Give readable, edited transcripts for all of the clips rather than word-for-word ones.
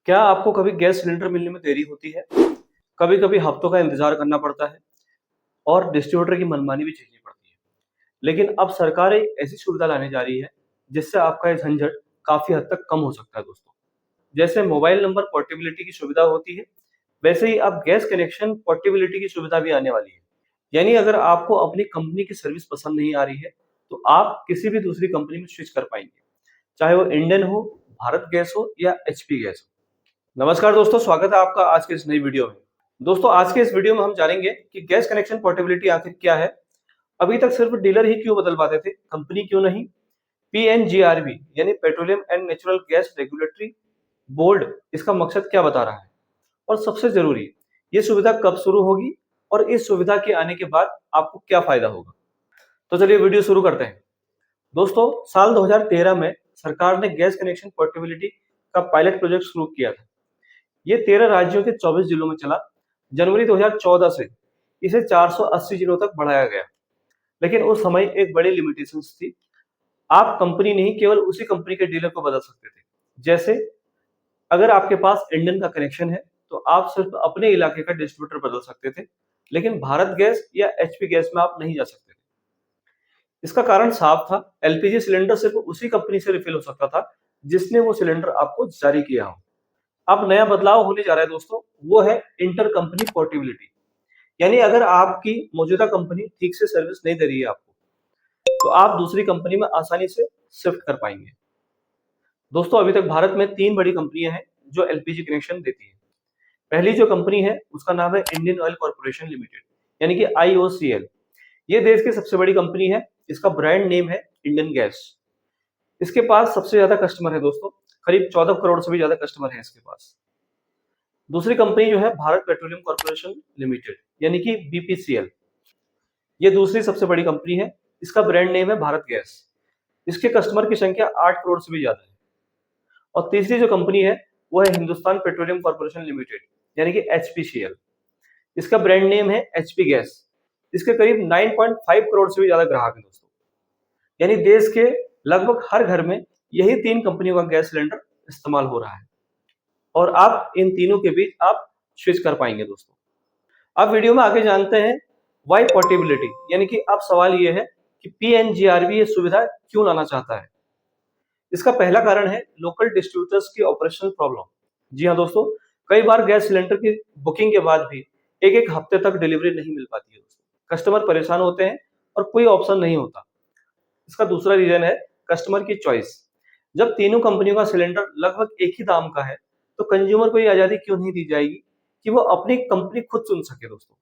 क्या आपको कभी गैस सिलेंडर मिलने में देरी होती है? कभी-कभी हफ्तों का इंतज़ार करना पड़ता है और डिस्ट्रीब्यूटर की मनमानी भी झेलनी पड़ती है। लेकिन अब सरकार एक ऐसी सुविधा लाने जा रही है, जिससे आपका ये झंझट काफ़ी हद तक कम हो सकता है दोस्तों। जैसे मोबाइल नंबर पोर्टेबिलिटी की सुविधा होती है, वैसे ही अब गैस कनेक्शन पोर्टेबिलिटी की सुविधा भी आने वाली है। यानी अगर आपको अपनी कंपनी की सर्विस पसंद नहीं आ रही है, तो आप किसी भी दूसरी कंपनी में स्विच कर पाएँगे, चाहे वो इंडेन हो, भारत गैस हो या एचपी गैस हो। नमस्कार दोस्तों, स्वागत है आपका आज के इस नई वीडियो में। दोस्तों, आज के इस वीडियो में हम जानेंगे कि गैस कनेक्शन पोर्टेबिलिटी आखिर क्या है? अभी तक सिर्फ डीलर ही क्यों बदल पाते थे, कंपनी क्यों नहीं? पीएनजीआरबी यानी petroleum and natural gas regulatory board इसका मकसद क्या बता रहा है? और सबसे जरूरी, ये सुविधा कब शुरू होगी और इस सुविधा के आने के बाद आपको क्या फायदा होगा? तो चलिए वीडियो शुरू करते हैं। दोस्तों, साल 2013 में सरकार ने गैस कनेक्शन पोर्टेबिलिटी का पायलट प्रोजेक्ट शुरू किया था। ये 13 राज्यों के 24 जिलों में चला। जनवरी 2014 से इसे 480 जिलों तक बढ़ाया गया। लेकिन उस समय एक बड़ी लिमिटेशंस थी। आप कंपनी नहीं, केवल उसी कंपनी के डीलर को बदल सकते थे। जैसे अगर आपके पास इंडियन का कनेक्शन है, तो आप सिर्फ अपने इलाके का डिस्ट्रीब्यूटर बदल सकते थे। लेकिन भारत गैस या एचपी गैस में आप नहीं जा सकते थे। इसका कारण साफ था, एलपीजी सिलेंडर सिर्फ उसी कंपनी से रिफिल हो सकता था, जिसने वो सिलेंडर आपको जारी किया हो। अब नया बदलाव होने जा रहा है दोस्तों, वो है इंटर कंपनी पोर्टेबिलिटी। यानी अगर आपकी मौजूदा कंपनी ठीक से सर्विस नहीं दे रही है आपको, तो आप दूसरी कंपनी में आसानी से शिफ्ट कर पाएंगे। दोस्तों, अभी तक भारत में 3 बड़ी कंपनियां हैं जो एलपीजी कनेक्शन देती है। पहली जो कंपनी है उसका नाम है इंडियन ऑयल कॉर्पोरेशन लिमिटेड, यानी कि आईओसीएल। ये देश की सबसे बड़ी कंपनी है। इसका ब्रांड नेम है इंडियन गैस। इसके पास सबसे ज्यादा कस्टमर है दोस्तों, करीब 14 करोड़ से भी ज्यादा कस्टमर है इसके पास। दूसरी कंपनी जो है भारत पेट्रोलियम कॉर्पोरेशन लिमिटेड, यानी कि बीपीसीएल। ये दूसरी सबसे बड़ी कंपनी है। इसका ब्रांड नेम है भारत गैस। इसके कस्टमर की संख्या 8 करोड़ से भी ज्यादा है। और तीसरी जो कंपनी है वो है हिंदुस्तान पेट्रोलियम कॉर्पोरेशन लिमिटेड, यानी कि एचपीसीएल। इसका ब्रांड नेम है एचपी गैस। इसके करीब 9.5 करोड़ से भी ज्यादा ग्राहक हैं दोस्तों। यानी देश के लगभग हर घर में यही 3 कंपनियों का गैस सिलेंडर इस्तेमाल हो रहा है। और आप इन तीनों के बीच आप स्विच कर पाएंगे दोस्तों। अब वीडियो में आगे जानते हैं वाई पोर्टेबिलिटी, यानी कि अब सवाल ये है कि पीएनजीआरबी ये सुविधा क्यों लाना चाहता है। इसका पहला कारण है लोकल डिस्ट्रीब्यूटर्स की ऑपरेशनल प्रॉब्लम। जी हाँ दोस्तों, कई बार गैस सिलेंडर की बुकिंग के बाद भी एक एक हफ्ते तक डिलीवरी नहीं मिल पाती है दोस्तों। कस्टमर परेशान होते हैं और कोई ऑप्शन नहीं होता। इसका दूसरा रीजन है कस्टमर की चॉइस। जब तीनों कंपनियों का सिलेंडर लगभग एक ही दाम का है, तो कंज्यूमर को ये आजादी क्यों नहीं दी जाएगी कि वो अपनी कंपनी खुद चुन सके दोस्तों।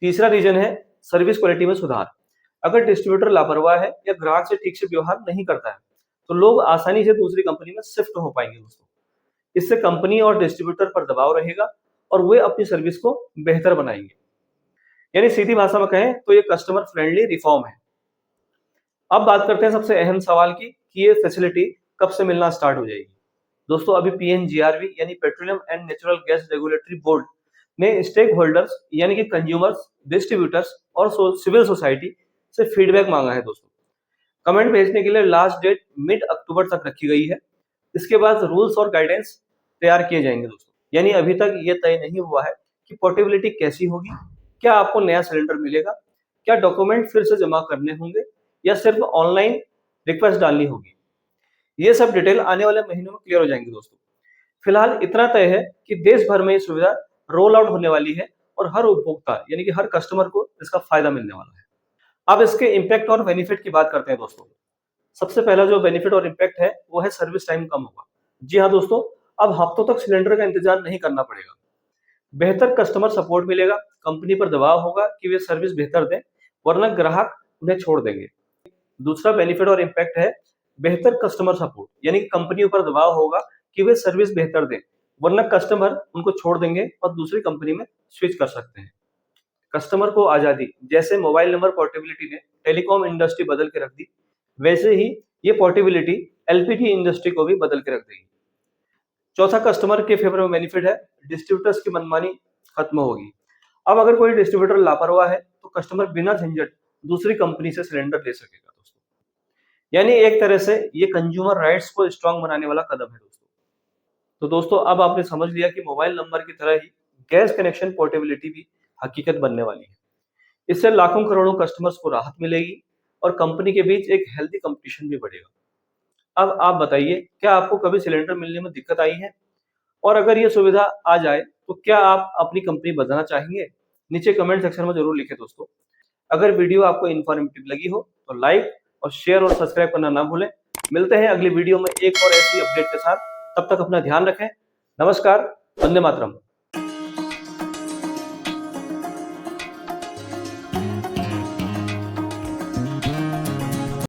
तीसरा रीजन है सर्विस क्वालिटी में सुधार। अगर डिस्ट्रीब्यूटर लापरवाह है या ग्राहक से ठीक से व्यवहार नहीं करता है, तो लोग आसानी से दूसरी कंपनी में शिफ्ट हो पाएंगे दोस्तों। इससे कंपनी और डिस्ट्रीब्यूटर पर दबाव रहेगा और वे अपनी सर्विस को बेहतर बनाएंगे। यानी सीधी भाषा में कहें तो ये कस्टमर फ्रेंडली रिफॉर्म है। अब बात करते हैं सबसे अहम सवाल की कि ये फैसिलिटी कब से मिलना स्टार्ट हो जाएगी। दोस्तों, अभी पीएनजीआरबी यानी petroleum and natural gas regulatory board ने स्टेक होल्डर्स यानी कि कंज्यूमर्स, डिस्ट्रीब्यूटर्स और सिविल सोसाइटी से फीडबैक मांगा है दोस्तों। कमेंट भेजने के लिए लास्ट डेट मिड अक्टूबर तक रखी गई है। इसके बाद रूल्स और गाइडेंस तैयार किए जाएंगे दोस्तों। यानी अभी तक ये तय नहीं हुआ है कि पोर्टेबिलिटी कैसी होगी, क्या आपको नया सिलेंडर मिलेगा, क्या डॉक्यूमेंट फिर से जमा करने होंगे या सिर्फ ऑनलाइन रिक्वेस्ट डालनी होगी। ये सब डिटेल आने वाले महीनों में क्लियर हो जाएंगे दोस्तों। फिलहाल इतना तय है कि देश भर में ये सुविधा रोल आउट होने वाली है और हर उपभोक्ता यानी कि हर कस्टमर को इसका फायदा मिलने वाला है। अब इसके इम्पैक्ट और बेनिफिट की बात करते हैं दोस्तों। सबसे पहला जो बेनिफिट और इम्पैक्ट है वो है सर्विस टाइम कम होगा। जी हाँ दोस्तों, अब हफ्तों तक सिलेंडर का इंतजार नहीं करना पड़ेगा। बेहतर कस्टमर सपोर्ट मिलेगा। कंपनी पर दबाव होगा कि वे सर्विस बेहतर दें, वरना ग्राहक उन्हें छोड़ देंगे। दूसरा बेनिफिट और इम्पैक्ट है बेहतर कस्टमर सपोर्ट, यानी कि कंपनियों पर दबाव होगा कि वे सर्विस बेहतर दें, वरना कस्टमर उनको छोड़ देंगे और दूसरी कंपनी में स्विच कर सकते हैं। कस्टमर को आजादी, जैसे मोबाइल नंबर पोर्टेबिलिटी ने टेलीकॉम इंडस्ट्री बदल के रख दी, वैसे ही ये पोर्टेबिलिटी एलपीजी इंडस्ट्री को भी बदल के रख देगी। चौथा कस्टमर के फेवर में बेनिफिट है डिस्ट्रीब्यूटर्स की मनमानी खत्म होगी। अब अगर कोई डिस्ट्रीब्यूटर लापरवाह है, तो कस्टमर बिना झंझट दूसरी कंपनी से सिलेंडर ले सकेगा दोस्तों। यानी एक तरह से ये कंज्यूमर राइट्स को स्ट्रांग बनाने वाला कदम है दोस्तों। तो दोस्तों अब आपने समझ लिया कि मोबाइल नंबर की तरह ही गैस कनेक्शन पोर्टेबिलिटी भी हकीकत बनने वाली है। इससे लाखों करोड़ों कस्टमर्स को राहत मिलेगी और कंपनी के बीच एक हेल्दी कंपटीशन भी बढ़ेगा। अब आप बताइए, क्या आपको कभी सिलेंडर मिलने में दिक्कत आई है? और अगर ये सुविधा आ जाए तो क्या आप अपनी कंपनी बदलना चाहेंगे? नीचे कमेंट सेक्शन में जरूर लिखें दोस्तों। अगर वीडियो आपको इन्फॉर्मेटिव लगी हो तो लाइक और शेयर और सब्सक्राइब करना ना भूलें। मिलते हैं अगली वीडियो में एक और ऐसी अपडेट के साथ। तब तक अपना ध्यान रखें। नमस्कार। वंदे मातरम।